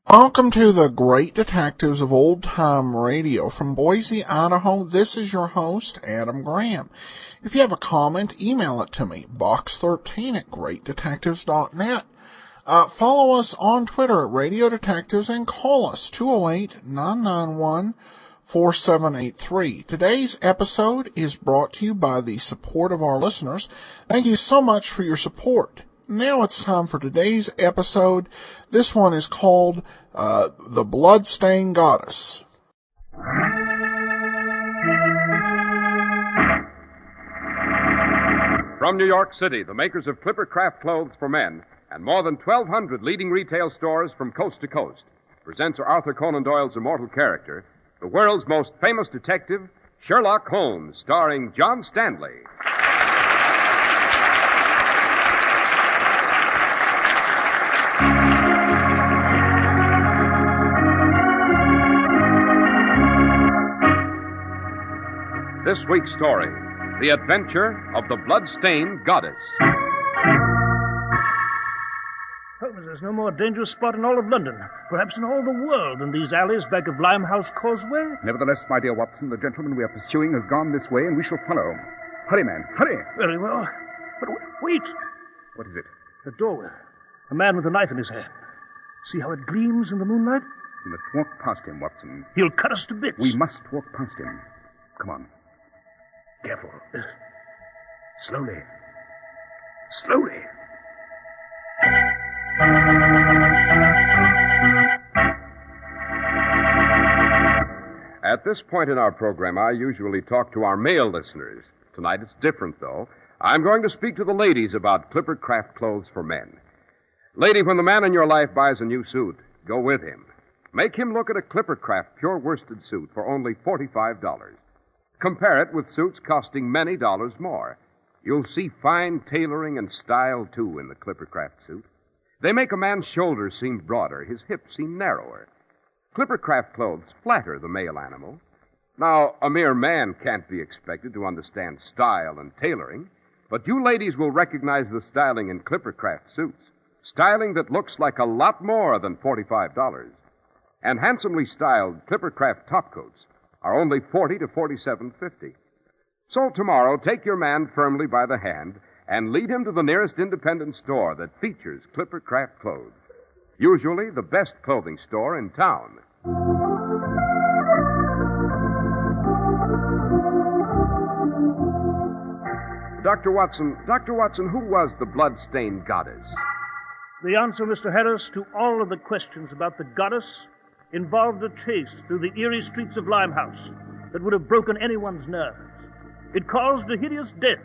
Welcome to the Great Detectives of Old Time Radio. From Boise, Idaho, this is your host, Adam Graham. If you have a comment, email it to me, box13@greatdetectives.net. Follow us on Twitter at Radio Detectives and call us 208-991-4783. Today's episode is brought to you by the support of our listeners. Thank you so much for your support. Now it's time for today's episode. This one is called The Bloodstained Goddess. From New York City, the makers of Clipper Craft Clothes for Men and more than 1,200 leading retail stores from coast to coast presents Arthur Conan Doyle's immortal character, the world's most famous detective, Sherlock Holmes, starring John Stanley. This week's story, The Adventure of the Bloodstained Goddess. Holmes, there's no more dangerous spot in all of London, perhaps in all the world, than these alleys back of Limehouse Causeway. Nevertheless, my dear Watson, the gentleman we are pursuing has gone this way, and we shall follow. Hurry, man, hurry! Very well. But wait! What is it? A doorway. A man with a knife in his hand. See how it gleams in the moonlight? We must walk past him, Watson. He'll cut us to bits. We must walk past him. Come on. Careful. Slowly. Slowly. At this point in our program, I usually talk to our male listeners. Tonight it's different, though. I'm going to speak to the ladies about Clipper Craft Clothes for Men. Lady, when the man in your life buys a new suit, go with him. Make him look at a Clipper Craft pure worsted suit for only $45. Compare it with suits costing many dollars more. You'll see fine tailoring and style, too, in the Clippercraft suit. They make a man's shoulders seem broader, his hips seem narrower. Clippercraft clothes flatter the male animal. Now, a mere man can't be expected to understand style and tailoring, but you ladies will recognize the styling in Clippercraft suits. Styling that looks like a lot more than $45. And handsomely styled Clippercraft topcoats are only $40 to $47.50. So tomorrow, take your man firmly by the hand and lead him to the nearest independent store that features Clippercraft clothes. Usually the best clothing store in town. Dr. Watson, who was the Bloodstained Goddess? The answer, Mr. Harris, to all of the questions about the goddess involved a chase through the eerie streets of Limehouse that would have broken anyone's nerves. It caused a hideous death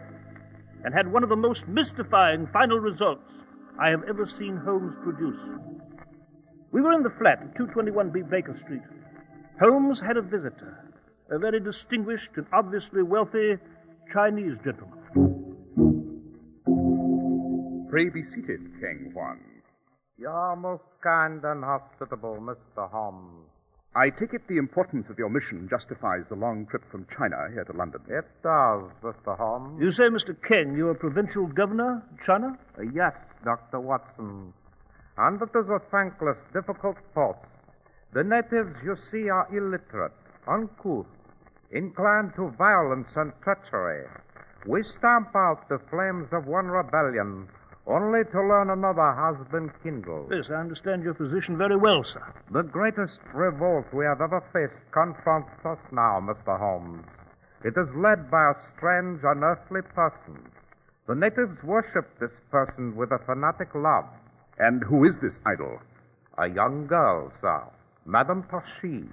and had one of the most mystifying final results I have ever seen Holmes produce. We were in the flat at 221B Baker Street. Holmes had a visitor, a very distinguished and obviously wealthy Chinese gentleman. Pray be seated, Kang Huan. You're most kind and hospitable, Mr. Holmes. I take it the importance of your mission justifies the long trip from China here to London. It does, Mr. Holmes. You say, Mr. King, you're a provincial governor of China? Yes, Dr. Watson. And it is a thankless, difficult post. The natives, you see, are illiterate, uncouth, inclined to violence and treachery. We stamp out the flames of one rebellion, only to learn another has been kindled. Yes, I understand your position very well, sir. The greatest revolt we have ever faced confronts us now, Mr. Holmes. It is led by a strange, unearthly person. The natives worship this person with a fanatic love. And who is this idol? A young girl, sir, Madame Tashi.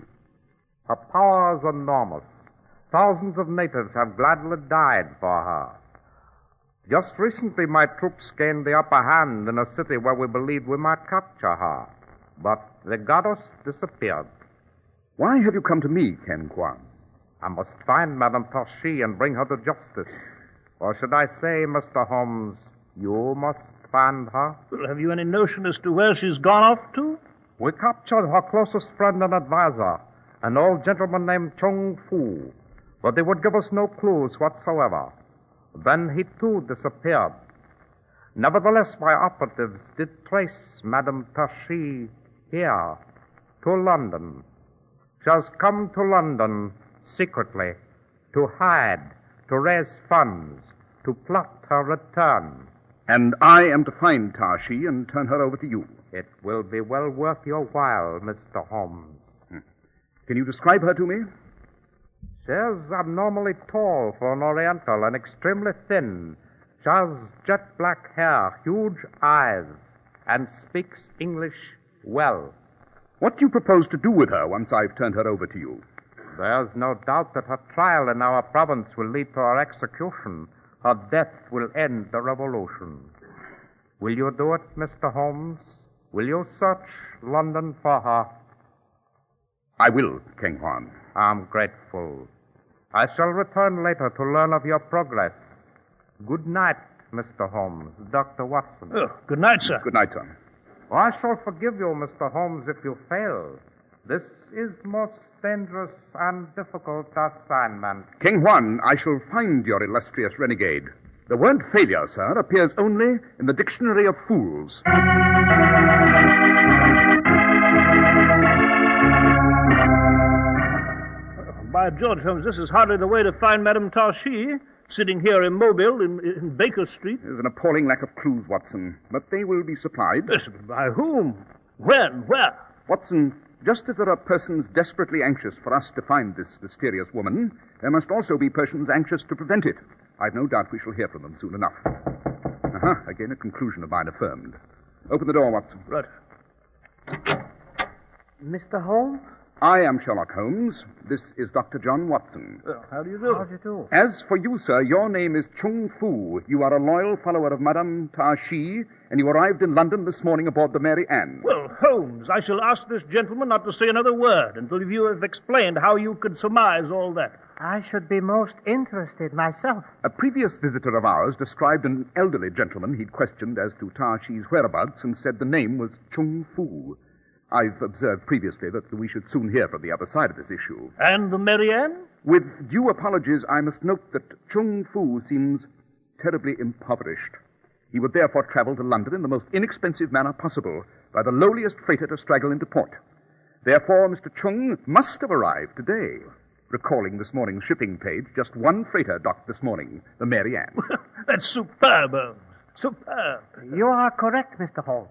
Her power is enormous. Thousands of natives have gladly died for her. Just recently, my troops gained the upper hand in a city where we believed we might capture her. But the goddess disappeared. Why have you come to me, Ken Kwan? I must find Madame Tarshi and bring her to justice. Or should I say, Mr. Holmes, you must find her? Well, have you any notion as to where she's gone off to? We captured her closest friend and advisor, an old gentleman named Chung Fu, but he would give us no clues whatsoever. Then he too disappeared. Nevertheless, my operatives did trace Madame Tarshi here, to London. She has come to London secretly, to hide, to raise funds, to plot her return. And I am to find Tarshi and turn her over to you. It will be well worth your while, Mr. Holmes. Can you describe her to me? She is abnormally tall for an Oriental and extremely thin. She has jet black hair, huge eyes, and speaks English well. What do you propose to do with her once I've turned her over to you? There's no doubt that her trial in our province will lead to her execution. Her death will end the revolution. Will you do it, Mr. Holmes? Will you search London for her? I will, King Juan. I'm grateful. I shall return later to learn of your progress. Good night, Mr. Holmes. Dr. Watson. Oh, good night, sir. Good night, sir. I shall forgive you, Mr. Holmes, if you fail. This is most dangerous and difficult assignment. King Juan, I shall find your illustrious renegade. The word failure, sir, appears only in the dictionary of fools. By George, Holmes, this is hardly the way to find Madame Tarshi, sitting here immobile in Baker Street. There's an appalling lack of clues, Watson, but they will be supplied. Yes, by whom? When? Where? Watson, just as there are persons desperately anxious for us to find this mysterious woman, there must also be persons anxious to prevent it. I've no doubt we shall hear from them soon enough. Again, a conclusion of mine affirmed. Open the door, Watson. Right. Mr. Holmes? I am Sherlock Holmes. This is Dr. John Watson. How do you do? How do you do? As for you, sir, your name is Chung Fu. You are a loyal follower of Madame Tarshi, and you arrived in London this morning aboard the Mary Ann. Well, Holmes, I shall ask this gentleman not to say another word until you have explained how you could surmise all that. I should be most interested myself. A previous visitor of ours described an elderly gentleman he'd questioned as to Tarshi's whereabouts and said the name was Chung Fu. I've observed previously that we should soon hear from the other side of this issue. And the Mary Ann? With due apologies, I must note that Chung Fu seems terribly impoverished. He would therefore travel to London in the most inexpensive manner possible, by the lowliest freighter to straggle into port. Therefore, Mr. Chung must have arrived today. Recalling this morning's shipping page, just one freighter docked this morning, the Mary Ann. That's superb, Holmes. Superb. You are correct, Mr. Holmes.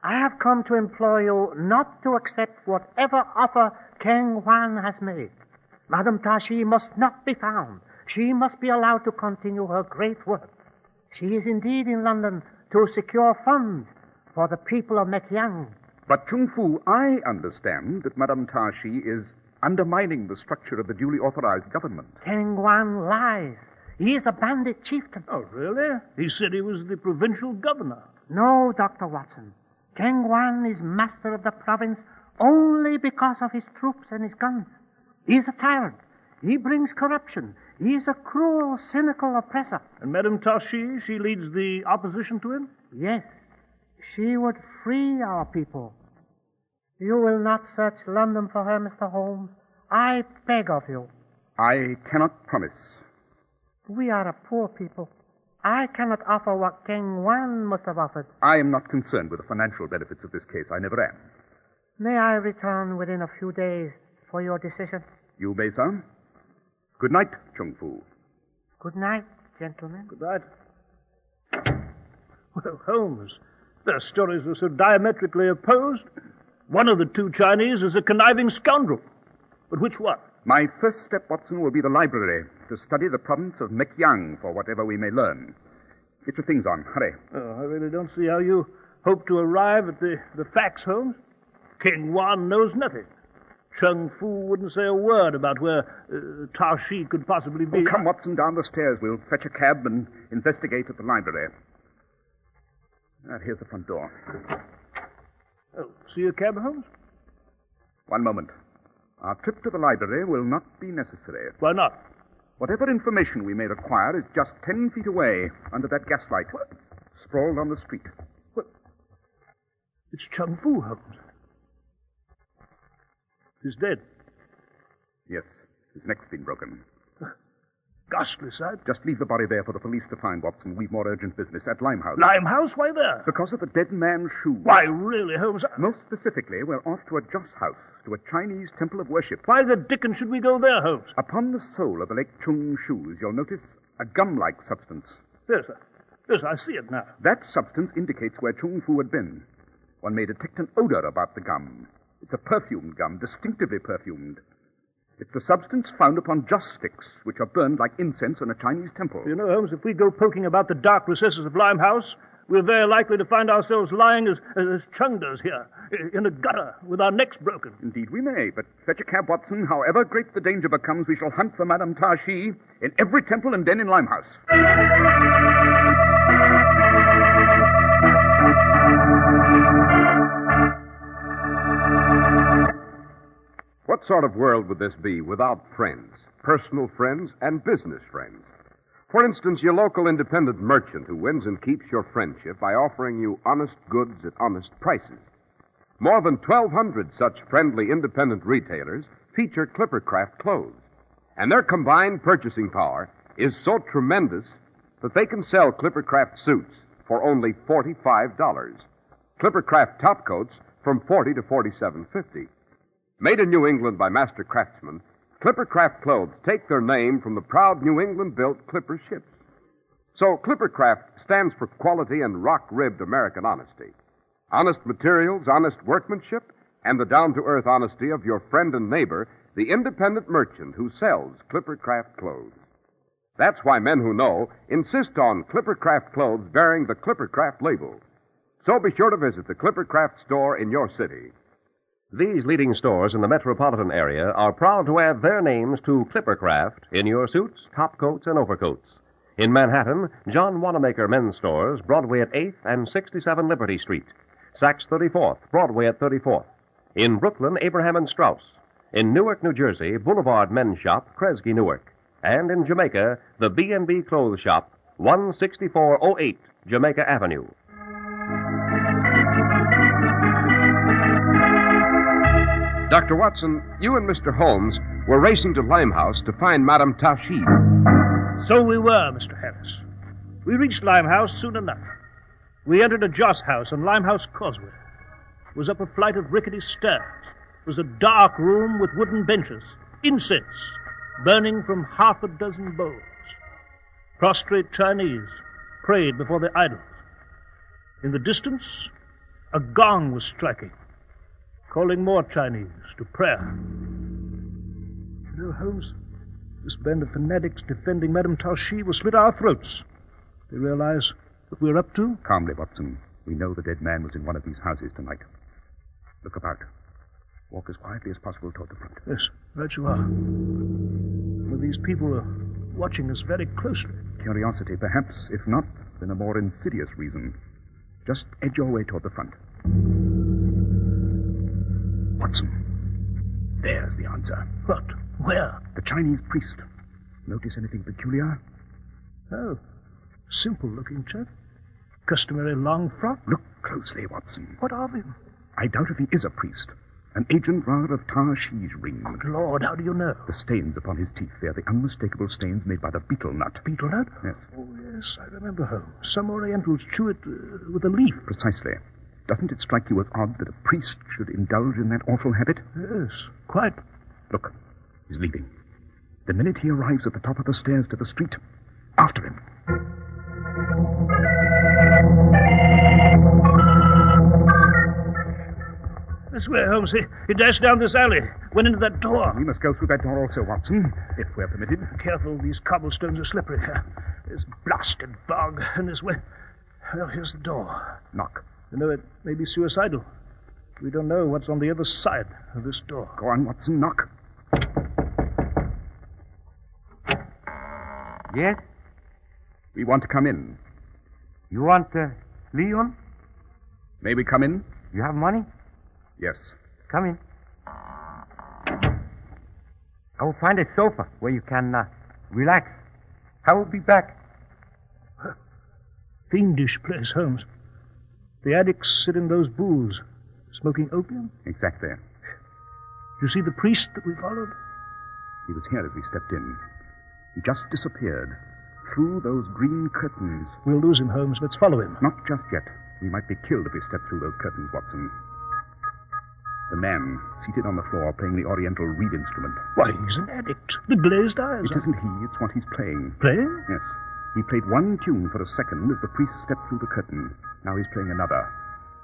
I have come to implore you not to accept whatever offer King Juan has made. Madame Tarshi must not be found. She must be allowed to continue her great work. She is indeed in London to secure funds for the people of Mekyang. But, Chung Fu, I understand that Madame Tarshi is undermining the structure of the duly authorized government. King Juan lies. He is a bandit chieftain. Oh, really? He said he was the provincial governor. No, Dr. Watson. King Juan is master of the province only because of his troops and his guns. He is a tyrant. He brings corruption. He is a cruel, cynical oppressor. And Madame Tarshi, she leads the opposition to him? Yes, she would free our people. You will not search London for her, Mr. Holmes. I beg of you. I cannot promise. We are a poor people. I cannot offer what King Juan must have offered. I am not concerned with the financial benefits of this case. I never am. May I return within a few days for your decision? You may, sir. Good night, Chung Fu. Good night, gentlemen. Good night. Well, Holmes, their stories are so diametrically opposed. One of the two Chinese is a conniving scoundrel. But which one? My first step, Watson, will be the library, to study the province of Mekyang for whatever we may learn. Get your things on. Hurry. Oh, I really don't see how you hope to arrive at the facts, Holmes. King Juan knows nothing. Chung Fu wouldn't say a word about where Tarshi could possibly be. Oh, come, Watson, down the stairs. We'll fetch a cab and investigate at the library. Here's the front door. Oh, see a cab, Holmes? One moment. Our trip to the library will not be necessary. Why not? Whatever information we may require is just 10 feet away, under that gaslight. What? Sprawled on the street. What? It's Chung Fu, Holmes. He's dead. Yes, his neck's been broken. Ghastly sight. Just leave the body there for the police to find, Watson. We've more urgent business at Limehouse. Limehouse? Why there? Because of the dead man's shoes. Why, really, Holmes? Most specifically, we're off to a Joss house, to a Chinese temple of worship. Why the dickens should we go there, Holmes? Upon the sole of the Lake Chung shoes, you'll notice a gum-like substance. Yes, sir. Yes, I see it now. That substance indicates where Chung Fu had been. One may detect an odor about the gum. It's a perfumed gum, distinctively perfumed. It's the substance found upon joss sticks, which are burned like incense in a Chinese temple. You know, Holmes, if we go poking about the dark recesses of Limehouse, we're very likely to find ourselves lying as Chung does here, in a gutter, with our necks broken. Indeed we may, but fetch a cab, Watson. However great the danger becomes, we shall hunt for Madame Tashi in every temple and den in Limehouse. What sort of world would this be without friends, personal friends, and business friends? For instance, your local independent merchant who wins and keeps your friendship by offering you honest goods at honest prices. More than 1,200 such friendly independent retailers feature Clippercraft clothes, and their combined purchasing power is so tremendous that they can sell Clippercraft suits for only $45. Clippercraft topcoats from $40 to $47.50. Made in New England by master craftsmen, Clippercraft clothes take their name from the proud New England-built Clipper ships. So Clippercraft stands for quality and rock-ribbed American honesty. Honest materials, honest workmanship, and the down-to-earth honesty of your friend and neighbor, the independent merchant who sells Clippercraft clothes. That's why men who know insist on Clippercraft clothes bearing the Clippercraft label. So be sure to visit the Clippercraft store in your city. These leading stores in the metropolitan area are proud to add their names to Clippercraft in your suits, topcoats, and overcoats. In Manhattan, John Wanamaker Men's Stores, Broadway at 8th and 67 Liberty Street. Saks 34th, Broadway at 34th. In Brooklyn, Abraham and Strauss. In Newark, New Jersey, Boulevard Men's Shop, Kresge, Newark. And in Jamaica, the B&B Clothes Shop, 16408 Jamaica Avenue. Dr. Watson, you and Mr. Holmes were racing to Limehouse to find Madame Tashi. So we were, Mr. Harris. We reached Limehouse soon enough. We entered a Joss house on Limehouse Causeway. It was up a flight of rickety stairs. It was a dark room with wooden benches, incense burning from half a dozen bowls. Prostrate Chinese prayed before their idols. In the distance, a gong was striking, calling more Chinese to prayer. You know, Holmes, this band of fanatics defending Madame Tashi will slit our throats. They realize what we're up to? Calmly, Watson. We know the dead man was in one of these houses tonight. Look about. Walk as quietly as possible toward the front. Yes, right you are. Well, these people are watching us very closely. Curiosity, perhaps. If not, then a more insidious reason. Just edge your way toward the front. Watson, there's the answer. What? Where? The Chinese priest. Notice anything peculiar? Oh, simple-looking chap. Customary long frock. Look closely, Watson. What of him? I doubt if he is a priest. An agent, rather, of Tashi's ring. Good Lord, how do you know? The stains upon his teeth, they're the unmistakable stains made by the betel nut. Betel nut? Yes. Oh, yes, I remember, Holmes. Some Orientals chew it with a leaf. Precisely. Doesn't it strike you as odd that a priest should indulge in that awful habit? Yes, quite. Look, he's leaving. The minute he arrives at the top of the stairs to the street, after him. This way, Holmes. He dashed down this alley, went into that door. We must go through that door also, Watson, if we're permitted. Careful, these cobblestones are slippery. There's blasted bog in this way. Well, here's the door. Knock. You know, it may be suicidal. We don't know what's on the other side of this door. Go on, Watson, knock. Yes? We want to come in. You want Leon? May we come in? You have money? Yes. Come in. I will find a sofa where you can relax. I will be back. Fiendish place, Holmes. The addicts sit in those booths, smoking opium. Exactly. Did you see the priest that we followed? He was here as we stepped in. He just disappeared through those green curtains. We'll lose him, Holmes. Let's follow him. Not just yet. We might be killed if we step through those curtains, Watson. The man, seated on the floor, playing the Oriental reed instrument. Why, he's an addict. The glazed eyes. It isn't he, it's what he's playing. Playing? Yes. He played one tune for a second as the priest stepped through the curtain. Now he's playing another.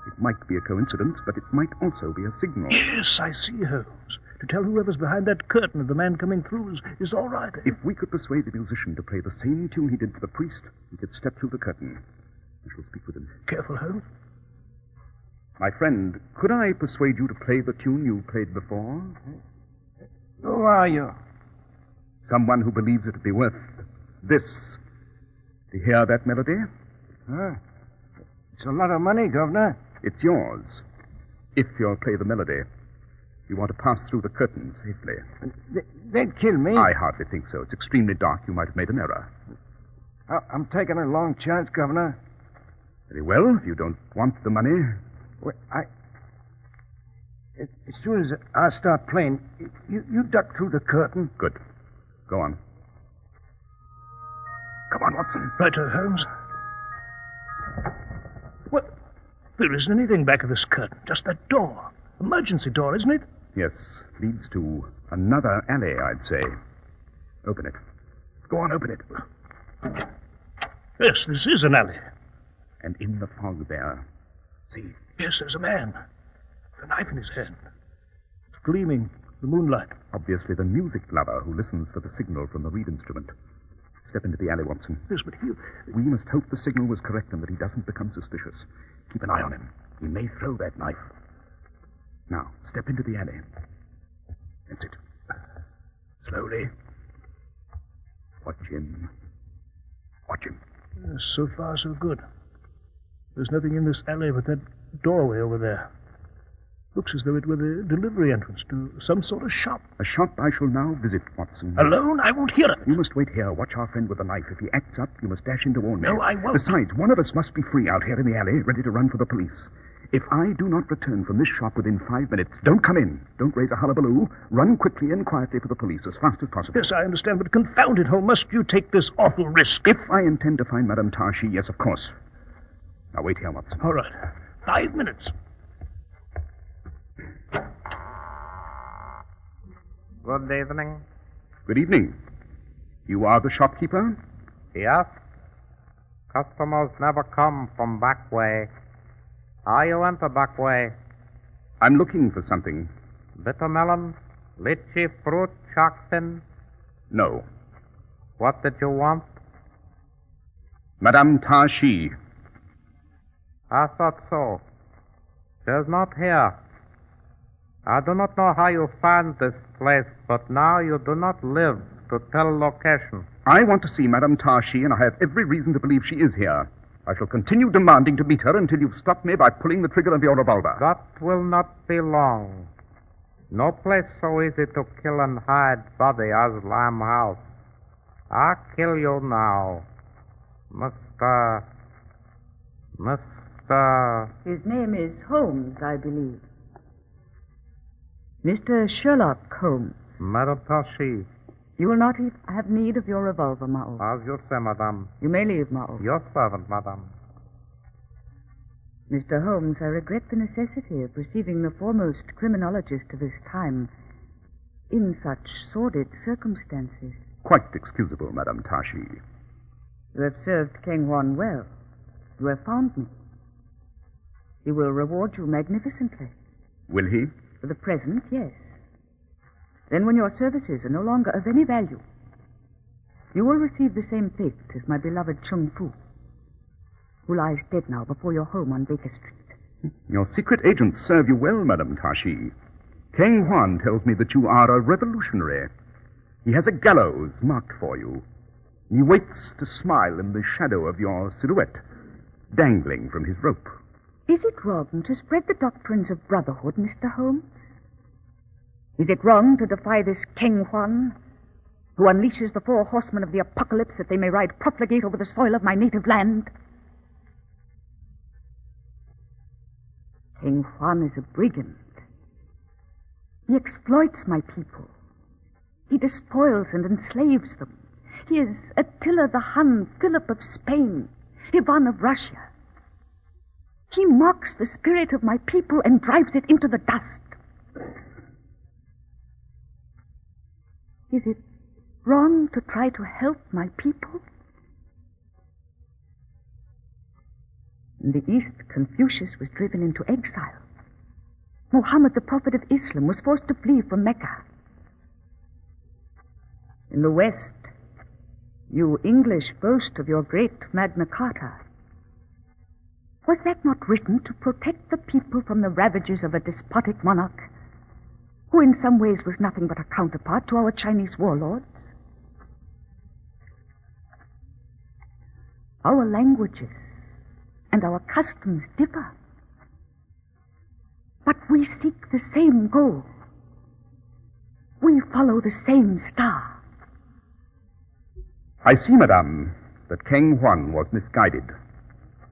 It might be a coincidence, but it might also be a signal. Yes, I see, Holmes. To tell whoever's behind that curtain that the man coming through is all right. If we could persuade the musician to play the same tune he did for the priest, he could step through the curtain. I shall speak with him. Careful, Holmes. My friend, could I persuade you to play the tune you played before? Who are you? Someone who believes it to be worth this. Do you hear that melody? It's a lot of money, Governor. It's yours, if you'll play the melody. You want to pass through the curtain safely. They'd kill me. I hardly think so. It's extremely dark. You might have made an error. I'm taking a long chance, Governor. Very well. If you don't want the money... Well, as soon as I start playing, you duck through the curtain. Good. Go on. Come on, Watson. Righto, Holmes. Well, there isn't anything back of this curtain. Just that door. Emergency door, isn't it? Yes. Leads to another alley, I'd say. Open it. Go on, open it. Yes, this is an alley. And in the fog there, see? Yes, there's a man. A knife in his hand. It's gleaming in the moonlight. Obviously the music lover who listens for the signal from the reed instrument. Step into the alley, Watson. Yes, but he... We must hope the signal was correct and that he doesn't become suspicious. Keep an eye on him. He may throw that knife. Now, step into the alley. That's it. Slowly. Watch him. Watch him. Yes, so far, so good. There's nothing in this alley but that doorway over there. Looks as though it were the delivery entrance to some sort of shop. A shop I shall now visit, Watson. Alone? I won't hear of it. You must wait here. Watch our friend with the knife. If he acts up, you must dash in to warn me. No, I won't. Besides, one of us must be free out here in the alley, ready to run for the police. If I do not return from this shop within 5 minutes, don't come in. Don't raise a hullabaloo. Run quickly and quietly for the police as fast as possible. Yes, I understand, but confound it, Holmes, must you take this awful risk? If I intend to find Madame Tashi, yes, of course. Now wait here, Watson. All right. 5 minutes. Good evening. Good evening. You are the shopkeeper? Yes. Customers never come from back way. Are you enter back way? I'm looking for something. Bitter melon, lychee fruit, shark fin. No. What did you want? Madame Tashi. I thought so. She's not here. I do not know how you found this place, but now you do not live to tell location. I want to see Madame Tashi, and I have every reason to believe she is here. I shall continue demanding to meet her until you've stopped me by pulling the trigger of your revolver. That will not be long. No place so easy to kill and hide body as Lamb House. I'll kill you now. Mr. His name is Holmes, I believe. Mr. Sherlock Holmes. Madame Tashi. You will not have need of your revolver, Ma'o. As you say, madame. You may leave, Ma'o. Your servant, madame. Mr. Holmes, I regret the necessity of receiving the foremost criminologist of this time in such sordid circumstances. Quite excusable, Madame Tashi. You have served King Juan well. You have found me. He will reward you magnificently. Will he? For the present, yes. Then when your services are no longer of any value, you will receive the same fate as my beloved Chung Fu, who lies dead now before your home on Baker Street. Your secret agents serve you well, Madame Tashi. King Juan tells me that you are a revolutionary. He has a gallows marked for you. He waits to smile in the shadow of your silhouette, dangling from his rope. Is it wrong to spread the doctrines of brotherhood, Mr. Holmes? Is it wrong to defy this King Juan, who unleashes the 4 horsemen of the apocalypse that they may ride profligate over the soil of my native land? King Juan is a brigand. He exploits my people. He despoils and enslaves them. He is Attila the Hun, Philip of Spain, Ivan of Russia. He mocks the spirit of my people and drives it into the dust. Is it wrong to try to help my people? In the East, Confucius was driven into exile. Muhammad, the prophet of Islam, was forced to flee from Mecca. In the West, you English boast of your great Magna Carta. Was that not written to protect the people from the ravages of a despotic monarch, who in some ways was nothing but a counterpart to our Chinese warlords? Our languages and our customs differ, but we seek the same goal. We follow the same star. I see, madame, that King Juan was misguided.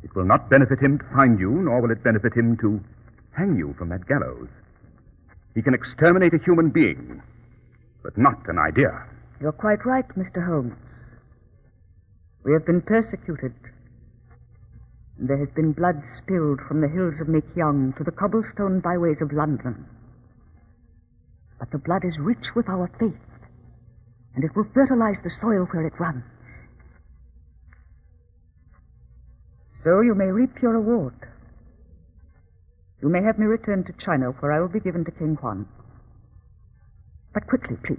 It will not benefit him to find you, nor will it benefit him to hang you from that gallows. He can exterminate a human being, but not an idea. You're quite right, Mr. Holmes. We have been persecuted. And there has been blood spilled from the hills of Mekyong to the cobblestone byways of London. But the blood is rich with our faith, and it will fertilize the soil where it runs. So you may reap your reward. You may have me returned to China, where I will be given to King Juan. But quickly, please.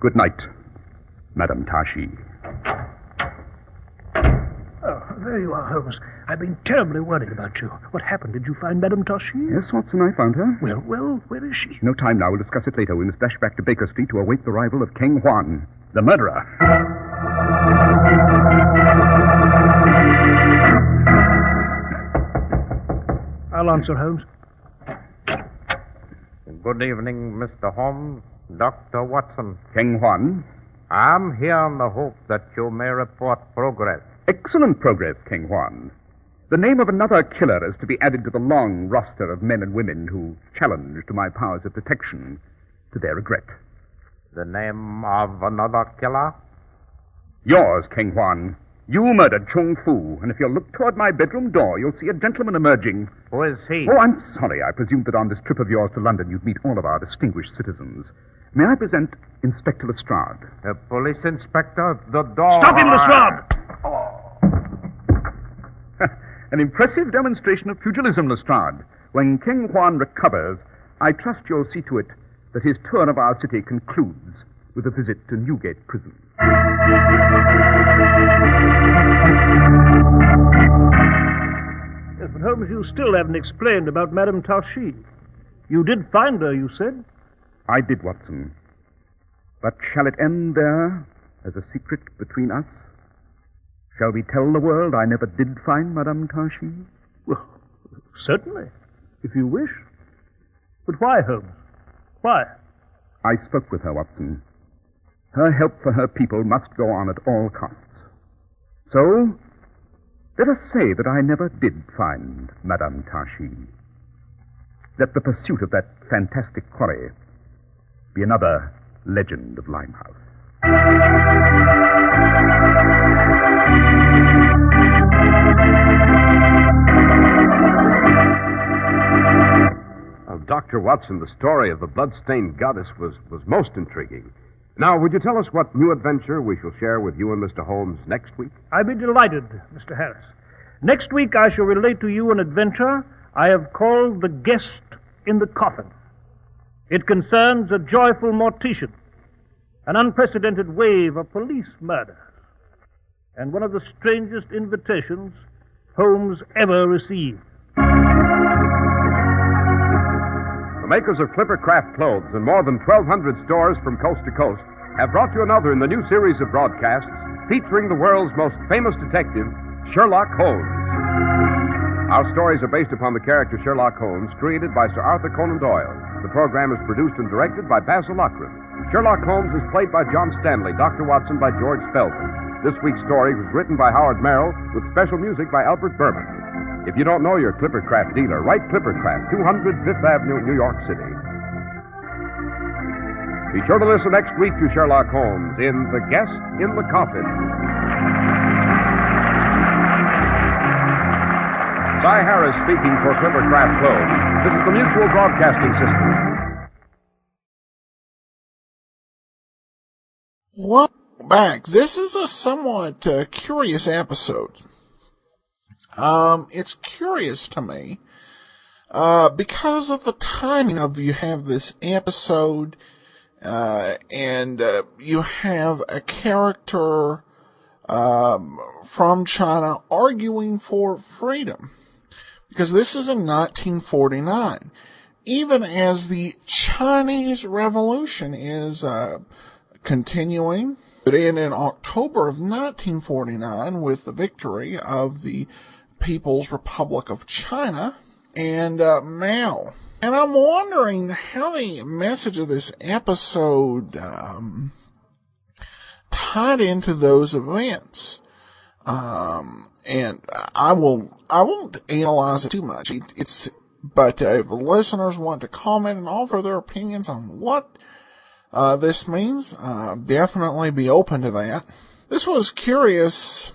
Good night, Madame Tashi. Oh, there you are, Holmes. I've been terribly worried about you. What happened? Did you find Madame Tashi? Yes, Watson, I found her. Well, where is she? No time now. We'll discuss it later. We must dash back to Baker Street to await the arrival of King Juan, the murderer. I'll answer, Holmes. Good evening, Mr. Holmes, Dr. Watson. King Juan. I'm here in the hope that you may report progress. Excellent progress, King Juan. The name of another killer is to be added to the long roster of men and women who challenged my powers of protection, to their regret. The name of another killer? Yours, King Juan. You murdered Chung Fu, and if you'll look toward my bedroom door, you'll see a gentleman emerging. Who is he? Oh, I'm sorry. I presumed that on this trip of yours to London you'd meet all of our distinguished citizens. May I present Inspector Lestrade? The police inspector, the door. Stop him, Lestrade! An impressive demonstration of pugilism, Lestrade. When King Juan recovers, I trust you'll see to it that his tour of our city concludes with a visit to Newgate Prison. Yes, but Holmes, you still haven't explained about Madame Tashi. You did find her, you said? I did, Watson. But shall it end there as a secret between us? Shall we tell the world I never did find Madame Tashi? Well, certainly, if you wish. But why, Holmes? Why? I spoke with her, Watson. Her help for her people must go on at all costs. So, let us say that I never did find Madame Tashi. Let the pursuit of that fantastic quarry be another legend of Limehouse. Dr. Watson, the story of the Bloodstained goddess was most intriguing. Now, would you tell us what new adventure we shall share with you and Mr. Holmes next week? I'd be delighted, Mr. Harris. Next week I shall relate to you an adventure I have called The Guest in the Coffin. It concerns a joyful mortician, an unprecedented wave of police murders, and one of the strangest invitations Holmes ever received. The makers of Clipper Craft Clothes and more than 1,200 stores from coast to coast have brought you another in the new series of broadcasts featuring the world's most famous detective, Sherlock Holmes. Our stories are based upon the character Sherlock Holmes, created by Sir Arthur Conan Doyle. The program is produced and directed by Basil Lockran. Sherlock Holmes is played by John Stanley, Dr. Watson by George Spelman. This week's story was written by Howard Merrill with special music by Albert Berman. If you don't know your Clippercraft dealer, write Clippercraft, 200 Fifth Avenue, New York City. Be sure to listen next week to Sherlock Holmes in The Guest in the Coffin. Cy Harris speaking for Clippercraft Clothes. This is the Mutual Broadcasting System. Welcome back. This is a somewhat curious episode. It's curious to me because of the timing of you have this episode and you have a character from China arguing for freedom. Because this is in 1949. Even as the Chinese Revolution is continuing, but in October of 1949 with the victory of the People's Republic of China and Mao. And I'm wondering how the message of this episode tied into those events. And I won't analyze it too much. But if listeners want to comment and offer their opinions on what this means, definitely be open to that. This was curious,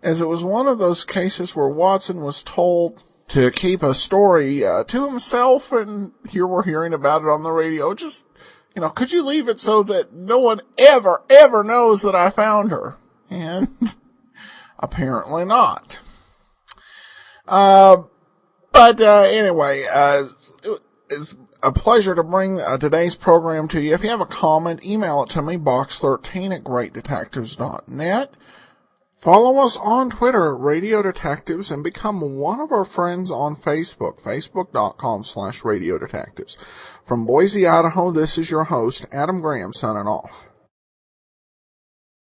as it was one of those cases where Watson was told to keep a story to himself, and here we're hearing about it on the radio. Just, could you leave it so that no one ever knows that I found her? And apparently not. But anyway, it's a pleasure to bring today's program to you. If you have a comment, email it to me, box13@greatdetectives.net. Follow us on Twitter at Radio Detectives and become one of our friends on Facebook, facebook.com/Radio Detectives. From Boise, Idaho, this is your host, Adam Graham, signing off.